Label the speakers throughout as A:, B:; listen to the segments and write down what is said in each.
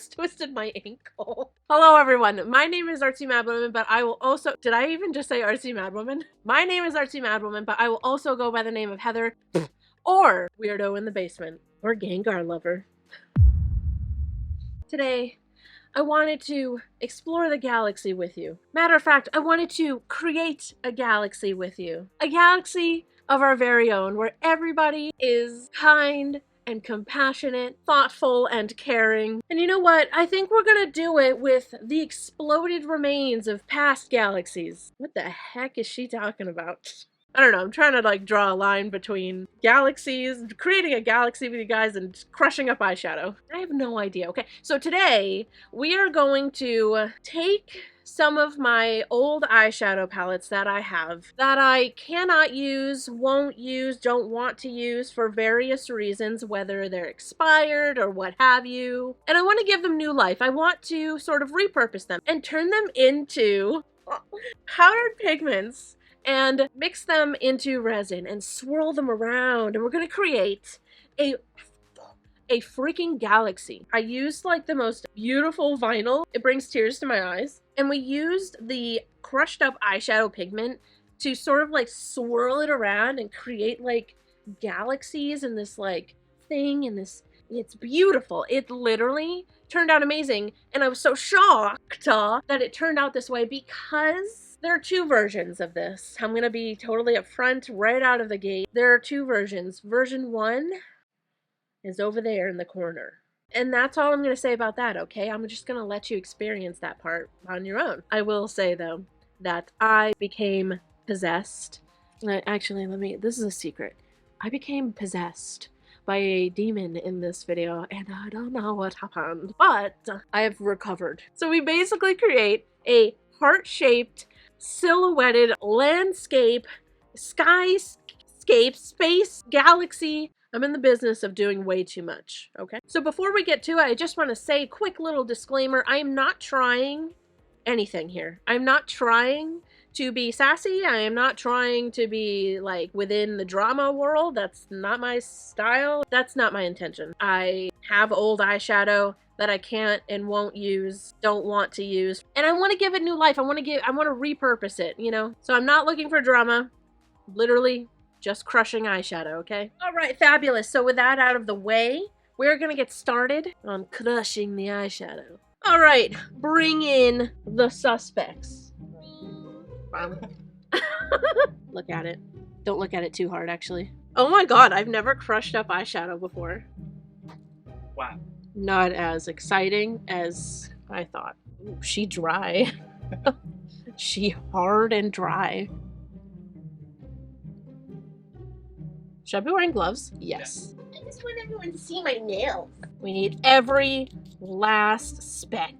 A: just twisted my ankle. Hello everyone, my name is Artsymadwoman, but I will also, did I even just say Artsymadwoman? My name is Artsymadwoman, but I will also go by the name of Heather, or Weirdo in the Basement, or Gengar Lover. Today, I wanted to explore the galaxy with you. Matter of fact, I wanted to create a galaxy with you. A galaxy of our very own, where everybody is kind and compassionate, thoughtful and caring. And you know what? I think we're gonna do it with the exploded remains of past galaxies. What the heck is she talking about? I don't know, I'm trying to like draw a line between galaxies, creating a galaxy with you guys, and crushing up eyeshadow. I have no idea. Okay, so today we are going to take some of my old eyeshadow palettes that I have that I cannot use, won't use, don't want to use for various reasons, whether they're expired or what have you. And I want to give them new life. I want to sort of repurpose them and turn them into powdered pigments and mix them into resin and swirl them around, and we're gonna create a freaking galaxy. I used like the most beautiful vinyl. It brings tears to my eyes. And we used the crushed up eyeshadow pigment to sort of like swirl it around and create like galaxies and this like thing and this. It's beautiful. It literally turned out amazing. And I was so shocked that it turned out this way because there are two versions of this. I'm going to be totally upfront right out of the gate. There are two versions. Version 1 is over there in the corner. And that's all I'm going to say about that, okay? I'm just going to let you experience that part on your own. I will say, though, that I became possessed. Actually, this is a secret. I became possessed by a demon in this video, and I don't know what happened, but I have recovered. So we basically create a heart-shaped, silhouetted landscape, skyscape, space, galaxy. I'm in the business of doing way too much, okay? So before we get to it, I just want to say, quick little disclaimer, I am not trying anything here. I'm not trying to be sassy. I am not trying to be like within the drama world. That's not my style. That's not my intention. I have old eyeshadow that I can't and won't use, don't want to use, and I want to give it new life. I want to repurpose it, you know? So I'm not looking for drama. Literally just crushing eyeshadow, okay? All right, fabulous. So with that out of the way, we're gonna get started on crushing the eyeshadow. All right, bring in the suspects. Look at it. Don't look at it too hard, actually. Oh my god, I've never crushed up eyeshadow before.
B: Wow.
A: Not as exciting as I thought. Ooh, she dry. She hard and dry. Should I be wearing gloves? Yes. I just want everyone to see my nails. We need every last speck.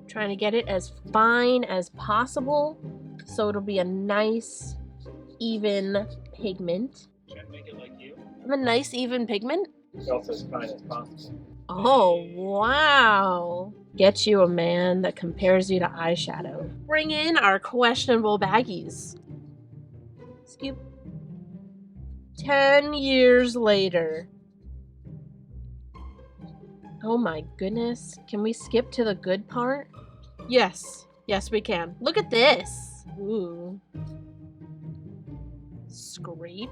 A: Trying to get it as fine as possible so it'll be a nice, even pigment.
B: Should I make it like you?
A: I'm a nice, even pigment?
B: It's also as fine as possible.
A: Oh, wow. Get you a man that compares you to eyeshadow. Bring in our questionable baggies. Scoop. 10 years later. Oh my goodness. Can we skip to the good part? Yes. Yes, we can. Look at this. Ooh. Scrape.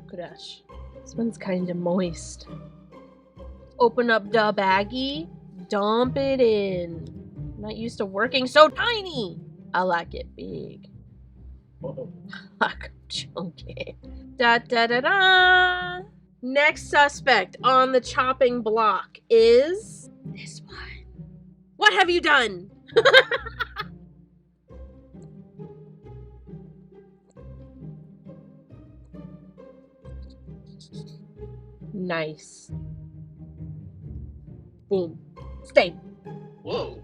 A: Gosh. This one's kind of moist. Open up the baggie. Dump it in. I'm not used to working so tiny. I like it big.
B: Whoa.
A: Fuck, chunky. Da da da da. Next suspect on the chopping block is this one. What have you done? Nice. Boom. Stay.
B: Whoa.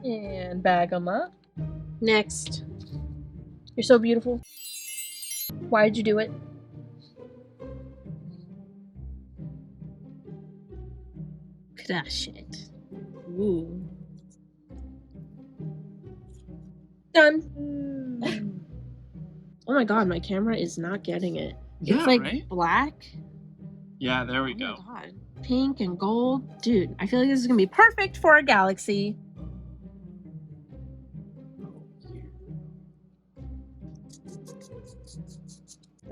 A: And bag them up. Next. You're so beautiful. Why'd you do it? Crush it. Ooh. Done. Oh my god, my camera is not getting it.
B: Yeah,
A: it's like
B: right?
A: black.
B: Yeah, there we
A: Oh
B: go.
A: my god. Pink and gold. Dude, I feel like this is gonna be perfect for a galaxy.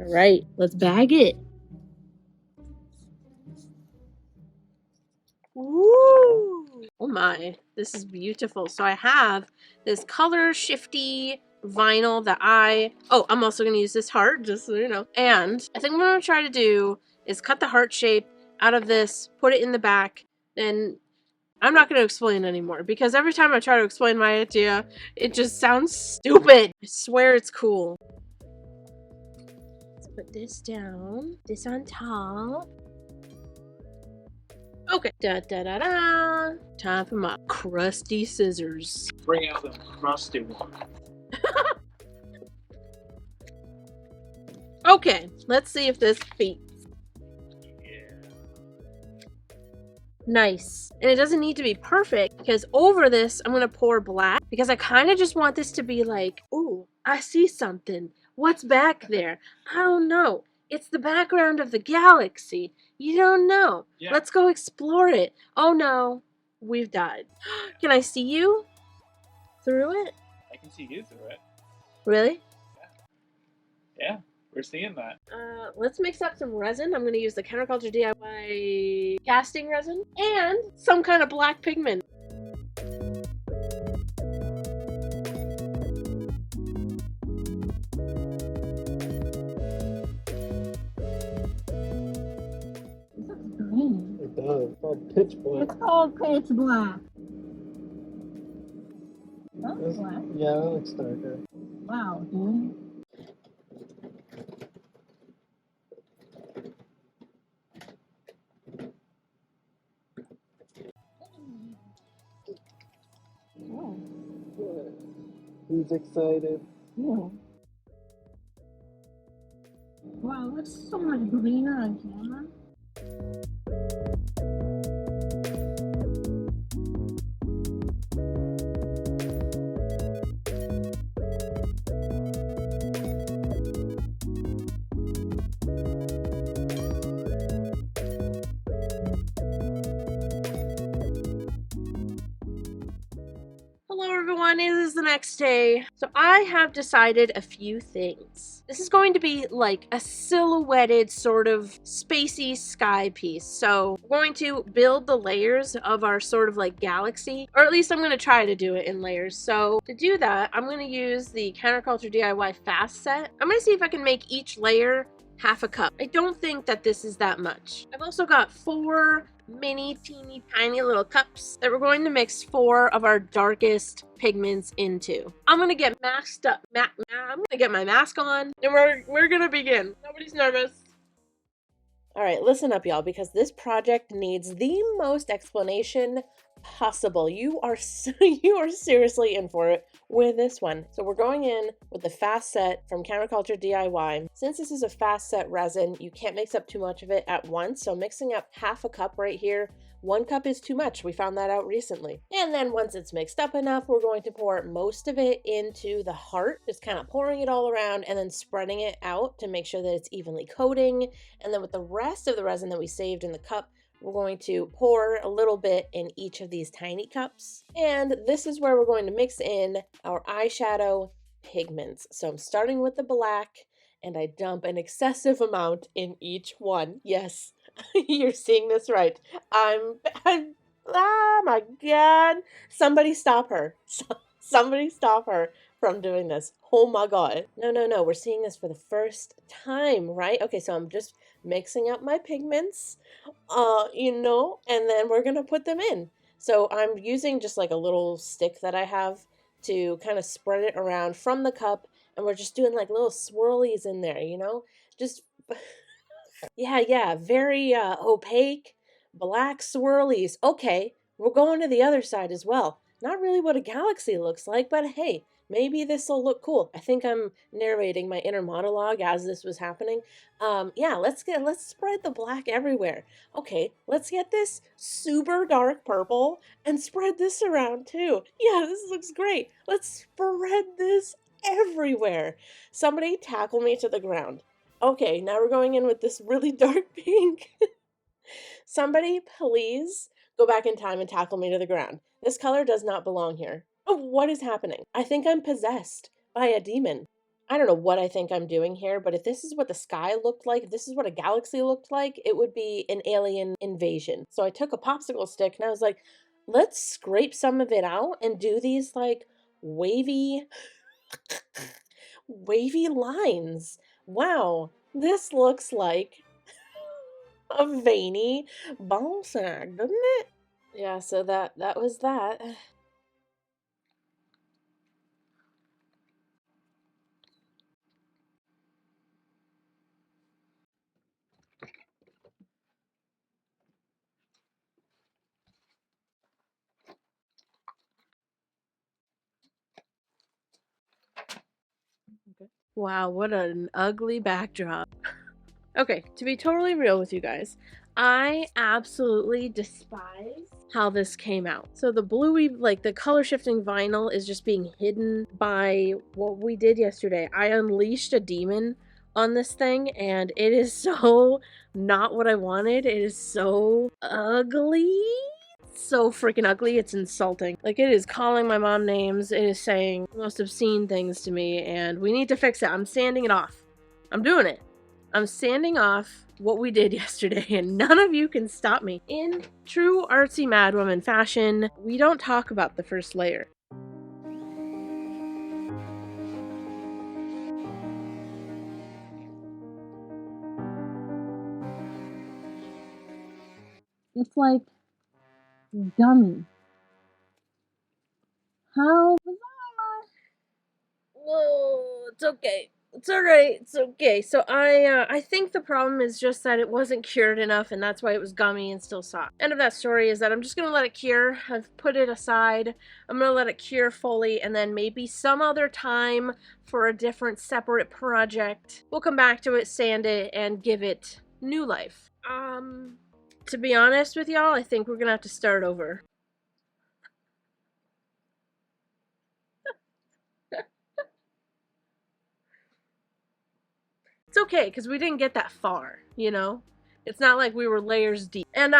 A: Alright, let's bag it. Woo! Oh my, this is beautiful. So I have this color shifty vinyl that I'm also going to use this heart, just so you know. And I think what I'm going to try to do is cut the heart shape out of this, put it in the back, and I'm not going to explain anymore because every time I try to explain my idea, it just sounds stupid. I swear it's cool. Let's put this down, this on top. Okay. Da da da da. Time for my crusty scissors.
B: Bring out the crusty one.
A: Okay, let's see if this beats.
B: Yeah.
A: Nice. And it doesn't need to be perfect because over this, I'm going to pour black because I kind of just want this to be like, ooh, I see something. What's back there? I don't know. It's the background of the galaxy. You don't know.
B: Yeah.
A: Let's go explore it. Oh no, we've died. Can I see you through it?
B: I can see you through it.
A: Really?
B: Yeah, we're seeing that.
A: Let's mix up some resin. I'm going to use the CounterCultureDIY casting resin and some kind of black pigment. Green.
B: It does. It's called pitch black.
A: It's called pitch black. That looks black.
B: Yeah, that looks darker.
A: Wow, dude. Oh.
B: Who's excited?
A: Yeah. Wow, it looks so much greener on camera. Hello everyone, it is the next day. So I have decided a few things. This is going to be like a silhouetted sort of spacey sky piece. So we're going to build the layers of our sort of like galaxy, or at least I'm going to try to do it in layers. So to do that, I'm going to use the CounterCultureDIY fast set. I'm going to see if I can make each layer half a cup. I don't think that this is that much. I've also got 4 mini teeny tiny little cups that we're going to mix 4 of our darkest pigments into. I'm gonna get masked up. I'm gonna get my mask on and we're gonna begin. Nobody's nervous. All right, listen up, y'all, because this project needs the most explanation possible. You are seriously in for it with this one. So we're going in with the fast set from CounterCultureDIY. Since this is a fast set resin, you can't mix up too much of it at once. So mixing up half a cup right here, 1 cup is too much. We found that out recently. And then once it's mixed up enough, we're going to pour most of it into the heart, just kind of pouring it all around and then spreading it out to make sure that it's evenly coating. And then with the rest of the resin that we saved in the cup, we're going to pour a little bit in each of these tiny cups. And this is where we're going to mix in our eyeshadow pigments. So I'm starting with the black and I dump an excessive amount in each one. Yes, you're seeing this right. I'm oh my God. Somebody stop her. Somebody stop her from doing this. Oh my God. No. We're seeing this for the first time, right? Okay, so I'm just mixing up my pigments, and then we're gonna put them in. So I'm using just like a little stick that I have to kind of spread it around from the cup, and we're just doing like little swirlies in there, just yeah, very opaque black swirlies. Okay, we're going to the other side as well. Not really what a galaxy looks like, but hey, maybe this will look cool. I think I'm narrating my inner monologue as this was happening. Yeah, let's spread the black everywhere. Okay, let's get this super dark purple and spread this around too. Yeah, this looks great. Let's spread this everywhere. Somebody tackle me to the ground. Okay, now we're going in with this really dark pink. Somebody please go back in time and tackle me to the ground. This color does not belong here. Oh, what is happening? I think I'm possessed by a demon. I don't know what I think I'm doing here, but if this is what the sky looked like, if this is what a galaxy looked like, it would be an alien invasion. So I took a popsicle stick and I was like, let's scrape some of it out and do these like wavy lines. Wow, this looks like a veiny ball sack, doesn't it? Yeah, so that was that. Wow, what an ugly backdrop. Okay, to be totally real with you guys, I absolutely despise how this came out. So the bluey, like the color shifting vinyl is just being hidden by what we did yesterday. I unleashed a demon on this thing and it is so not what I wanted. It is so ugly. So freaking ugly, it's insulting. Like, it is calling my mom names, it is saying the most obscene things to me, and we need to fix it. I'm sanding it off. I'm doing it. I'm sanding off what we did yesterday, and none of you can stop me. In true Artsymadwoman fashion, we don't talk about the first layer. It's like gummy. How bizarre. Whoa, it's okay. It's alright, it's okay. So I think the problem is just that it wasn't cured enough and that's why it was gummy and still soft. End of that story is that I'm just gonna let it cure. I've put it aside. I'm gonna let it cure fully and then maybe some other time for a different separate project, we'll come back to it, sand it, and give it new life. To be honest with y'all, I think we're gonna have to start over. It's okay, because we didn't get that far, you know? It's not like we were layers deep. And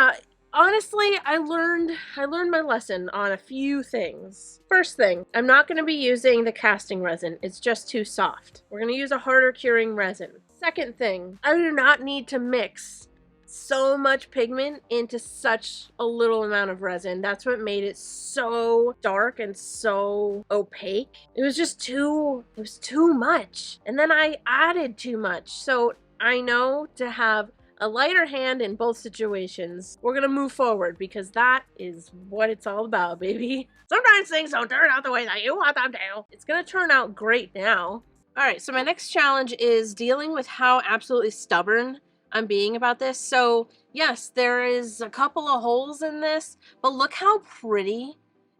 A: honestly, I learned my lesson on a few things. First thing, I'm not going to be using the casting resin. It's just too soft. We're going to use a harder curing resin. Second thing, I do not need to mix so much pigment into such a little amount of resin. That's what made it so dark and so opaque. It was too much. And then I added too much. So I know to have a lighter hand in both situations. We're gonna move forward because that is what it's all about, baby. Sometimes things don't turn out the way that you want them to. It's gonna turn out great now. All right, so my next challenge is dealing with how absolutely stubborn I'm being about this. So yes, there is a couple of holes in this, but look how pretty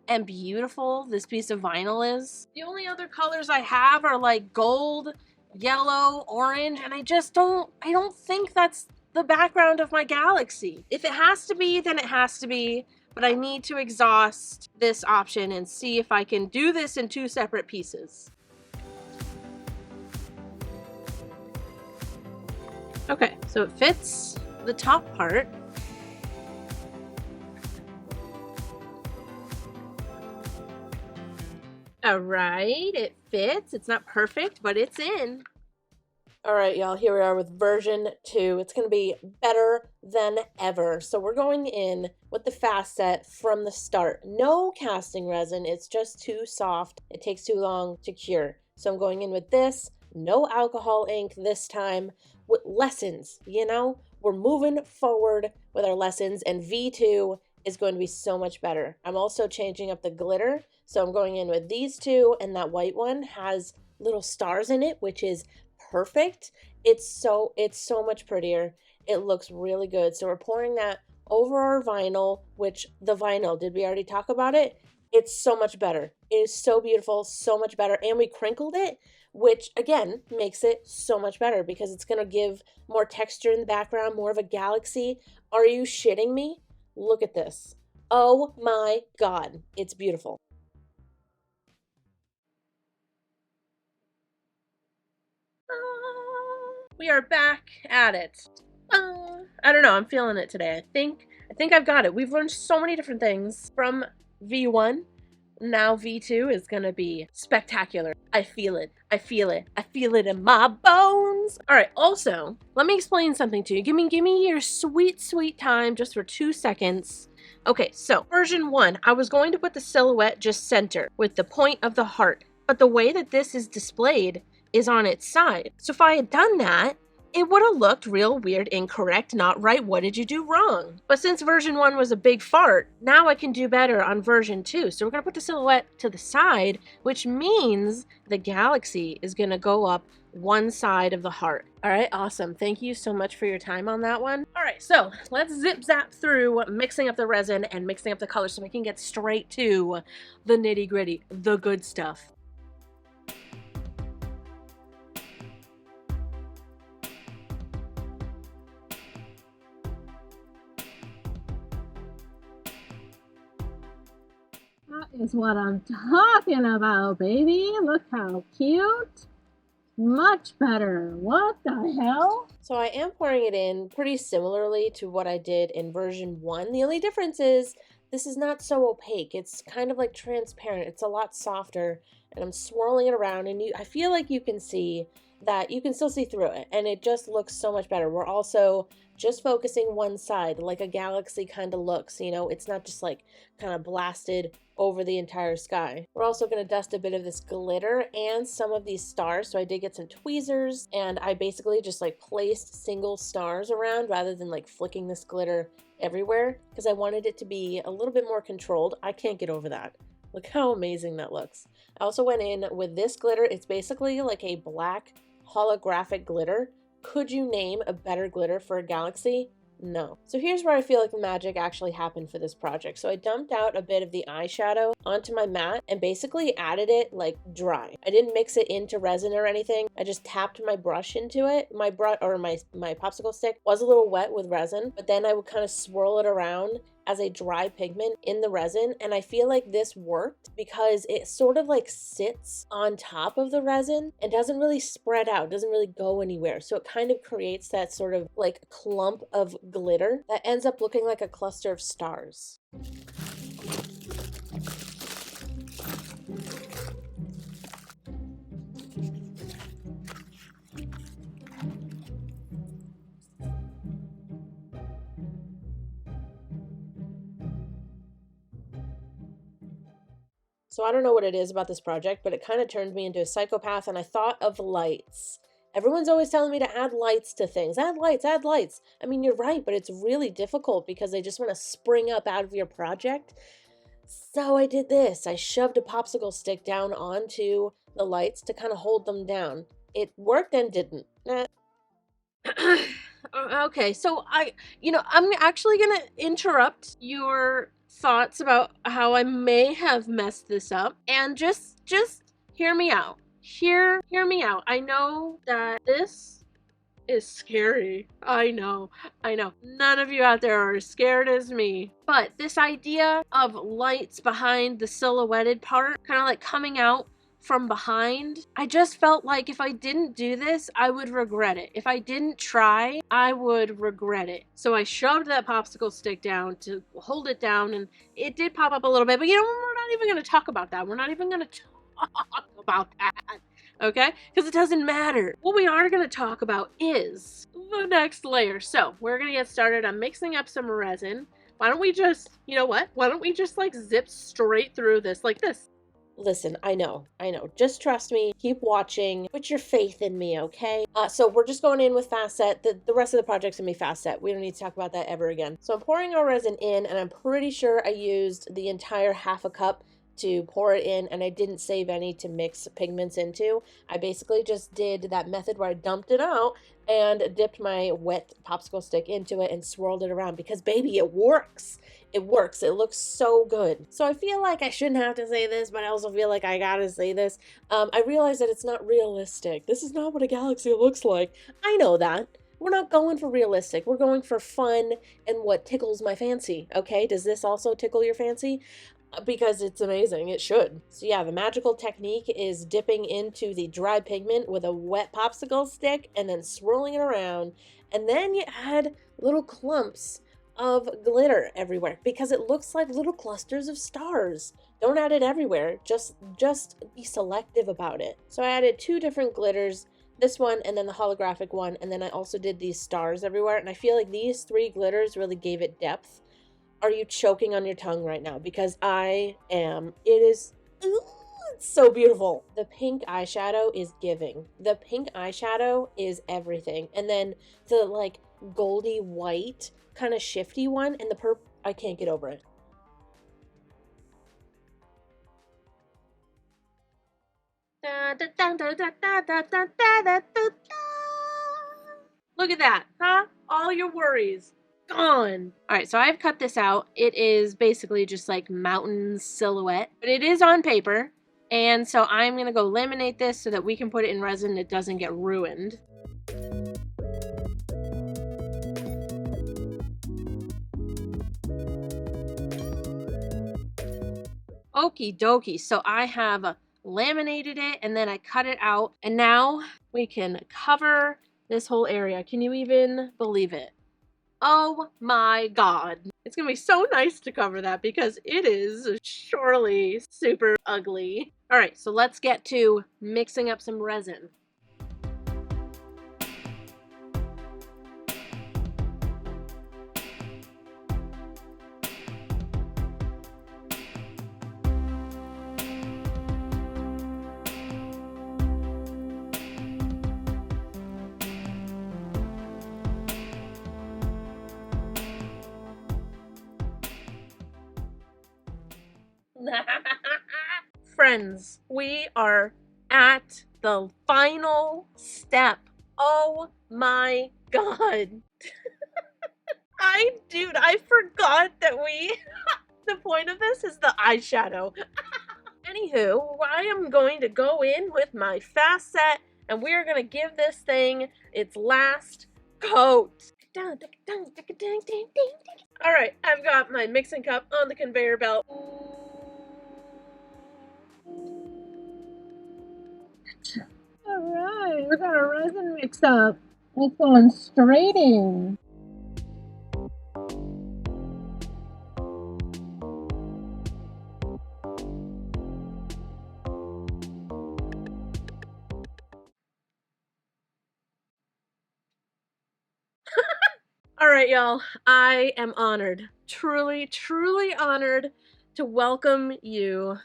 A: and beautiful this piece of vinyl is. The only other colors I have are like gold, yellow, orange, and I don't think that's the background of my galaxy. If it has to be, then it has to be, but I need to exhaust this option and see if I can do this in two separate pieces. Okay, so it fits the top part. All right, it fits. It's not perfect, but it's in. All right, y'all, here we are with version 2. It's going to be better than ever. So we're going in with the fast set from the start. No casting resin. It's just too soft. It takes too long to cure. So I'm going in with this. No alcohol ink this time. With lessons, you know? We're moving forward with our lessons, and V2 is going to be so much better. I'm also changing up the glitter. So I'm going in with these two, and that white one has little stars in it, which is perfect. It's so much prettier. It looks really good. So we're pouring that over our vinyl, which the vinyl, did we already talk about it? It's so much better. It is so beautiful, so much better. And we crinkled it, which again makes it so much better because it's going to give more texture in the background, more of a galaxy. Are you shitting me? Look at this. Oh my God, it's beautiful. we are back at it. I don't know, I'm feeling it today. I think I've got it. We've learned so many different things from V1. Now V2 is gonna be spectacular. I feel it. I feel it. I feel it in my bones. All right, also, let me explain something to you. Give me your sweet time just for 2 seconds. Okay, so version 1, I was going to put the silhouette just center with the point of the heart, but the way that this is displayed is on its side. So if I had done that, it would have looked real weird, incorrect, not right. What did you do wrong? But since version 1 was a big fart, now I can do better on version 2. So we're gonna put the silhouette to the side, which means the galaxy is gonna go up one side of the heart. All right, awesome. Thank you so much for your time on that one. All right, so let's zip zap through mixing up the resin and mixing up the colors so we can get straight to the nitty gritty, the good stuff.
C: That is what I'm talking about, baby. Look how cute. Much better. What the hell?
A: So I am pouring it in pretty similarly to what I did in version 1. The only difference is this is not so opaque. It's kind of like transparent. It's a lot softer, and I'm swirling it around, and I feel like you can see that you can still see through it, and it just looks so much better. We're also just focusing one side like a galaxy kind of looks, you know, it's not just like kind of blasted over the entire sky. We're also going to dust a bit of this glitter and some of these stars. So I did get some tweezers, and I basically just like placed single stars around rather than like flicking this glitter everywhere because I wanted it to be a little bit more controlled. I can't get over that. Look how amazing that looks. I also went in with this glitter. It's basically like a black holographic glitter. Could you name a better glitter for a galaxy? No. So here's where I feel like the magic actually happened for this project. So I dumped out a bit of the eyeshadow onto my mat and basically added it like dry. I didn't mix it into resin or anything. I just tapped my brush into it. My popsicle stick was a little wet with resin, but then I would kind of swirl it around as a dry pigment in the resin, and I feel like this worked because it sort of like sits on top of the resin and doesn't really spread out, doesn't really go anywhere. So it kind of creates that sort of like clump of glitter that ends up looking like a cluster of stars. So I don't know what it is about this project, but it kind of turned me into a psychopath, and I thought of lights. Everyone's always telling me to add lights to things. Add lights, add lights. I mean, you're right, but it's really difficult because they just want to spring up out of your project. So I did this. I shoved a popsicle stick down onto the lights to kind of hold them down. It worked and didn't. Okay, so I'm actually going to interrupt your thoughts about how I may have messed this up, and just hear me out. Hear me out. I know that this is scary. I know. None of you out there are as scared as me. But this idea of lights behind the silhouetted part, kind of like coming out from behind, I just felt like if I didn't do this, I would regret it. If I didn't try, I would regret it. So I shoved that popsicle stick down to hold it down, and it did pop up a little bit, but we're not even going to talk about that. We're not even going to talk about that, okay? Because it doesn't matter. What we are going to talk about is the next layer. So we're going to get started on mixing up some resin. Why don't we just, you know what? Why don't we just like zip straight through this like this? Listen, I know. Just trust me. Keep watching. Put your faith in me, okay? So we're just going in with fast set. The rest of the project's gonna be fast set. We don't need to talk about that ever again. So I'm pouring our resin in, and I'm pretty sure I used the entire half a cup to pour it in, and I didn't save any to mix pigments into. I basically just did that method where I dumped it out and dipped my wet popsicle stick into it and swirled it around because, baby, it works. It works. It looks so good. So I feel like I shouldn't have to say this, but I also feel like I gotta say this. I realize that it's not realistic. This is not what a galaxy looks like. I know that. We're not going for realistic. We're going for fun and what tickles my fancy, okay? Does this also tickle your fancy? because it's amazing. It should. So yeah, the magical technique is dipping into the dry pigment with a wet popsicle stick and then swirling it around. And then you add little clumps of glitter everywhere because it looks like little clusters of stars. Don't add it everywhere. Just be selective about it. So I added 2 different glitters, this one and then the holographic one, and then I also did these stars everywhere, and I feel like these 3 glitters really gave it depth. Are you choking on your tongue right now? Because I am. It is, ooh, it's so beautiful. The pink eyeshadow is giving. The pink eyeshadow is everything. And then the like goldy white kind of shifty one and the purple, I can't get over it. Look at that, huh? All your worries gone. All right, so I've cut this out. It is basically just like mountain silhouette, but it is on paper. And so I'm gonna go laminate this so that we can put it in resin and it doesn't get ruined. Okie dokie, so I have laminated it and then I cut it out, and now we can cover this whole area. Can you even believe it? Oh my god. It's gonna be so nice to cover that because it is surely super ugly. All right, so let's get to mixing up some resin. Friends, we are at the final step. Oh my god. I forgot that the point of this is the eyeshadow. Anywho, I am going to go in with my fast set and we're going to give this thing its last coat. Alright, I've got my mixing cup on the conveyor belt.
C: Alright, we got our resin mixed up. It's going straight in.
A: Alright, y'all, I am honored, truly, truly honored to welcome you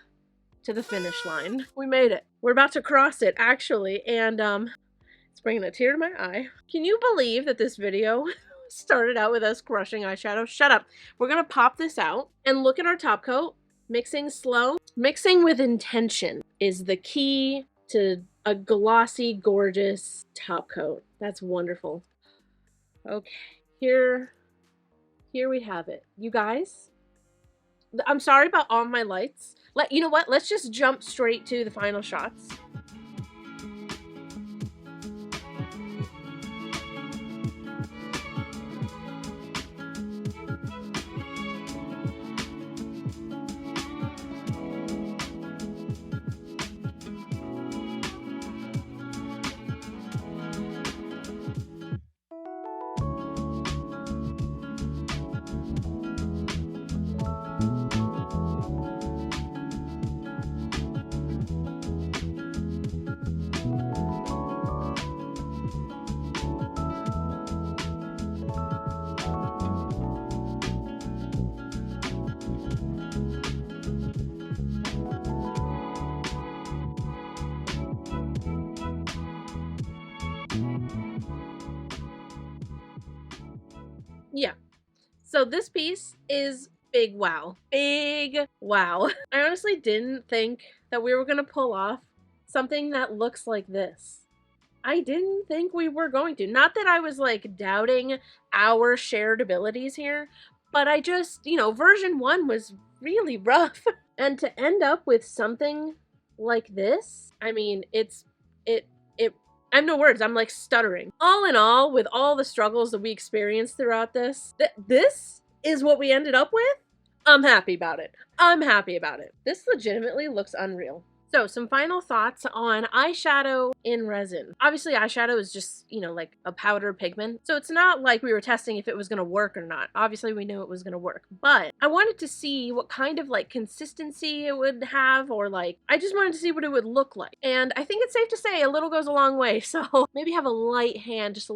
A: to the finish line. We made it. We're about to cross it, actually, and it's bringing a tear to my eye. Can you believe that this video started out with us crushing eyeshadow? Shut up. We're gonna pop this out and look at our top coat. Mixing slow. Mixing with intention is the key to a glossy, gorgeous top coat. That's wonderful. Okay, here we have it. You guys, I'm sorry about all my lights. You know what? Let's just jump straight to the final shots. Yeah. So this piece is big wow. Big wow. I honestly didn't think that we were going to pull off something that looks like this. I didn't think we were going to. Not that I was like doubting our shared abilities here, but I just, you know, version 1 was really rough. And to end up with something like this, I mean, I have no words. I'm like stuttering. All in all, with all the struggles that we experienced throughout this, this is what we ended up with? I'm happy about it. I'm happy about it. This legitimately looks unreal. So some final thoughts on eyeshadow in resin. Obviously eyeshadow is just, you know, like a powder pigment. So it's not like we were testing if it was going to work or not. Obviously we knew it was going to work, but I wanted to see what kind of like consistency it would have, or like, I just wanted to see what it would look like. And I think it's safe to say a little goes a long way. So maybe have a light hand, just a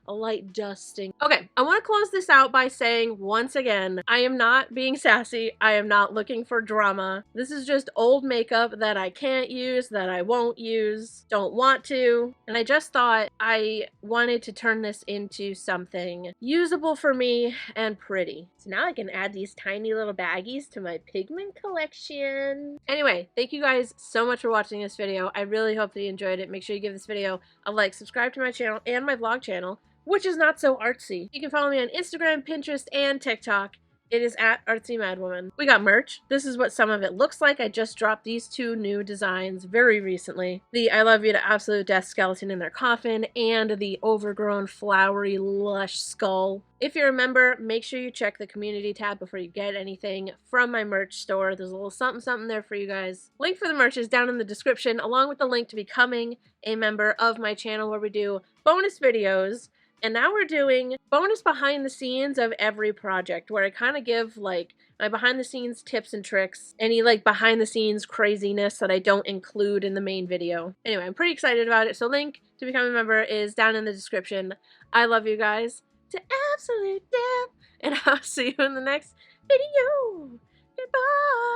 A: light dusting. Okay, I want to close this out by saying once again, I am not being sassy. I am not looking for drama. This is just old makeup that I can't use, that I won't use, don't want to. And I just thought I wanted to turn this into something usable for me and pretty. So now I can add these tiny little baggies to my pigment collection. Anyway, thank you guys so much for watching this video. I really hope that you enjoyed it. Make sure you give this video a like, subscribe to my channel and my vlog channel, which is not so artsy. You can follow me on Instagram, Pinterest, and TikTok. It is at Artsymadwoman. We got merch. This is what some of it looks like. I just dropped these 2 new designs very recently. The I Love You to Absolute Death skeleton in their coffin and the overgrown flowery lush skull. If you're a member, make sure you check the community tab before you get anything from my merch store. There's a little something there for you guys. Link for the merch is down in the description, along with the link to becoming a member of my channel, where we do bonus videos. And now we're doing bonus behind the scenes of every project, where I kind of give like my behind the scenes tips and tricks, any like behind the scenes craziness that I don't include in the main video. Anyway, I'm pretty excited about it. So link to become a member is down in the description. I love you guys to absolute death, and I'll see you in the next video. Goodbye.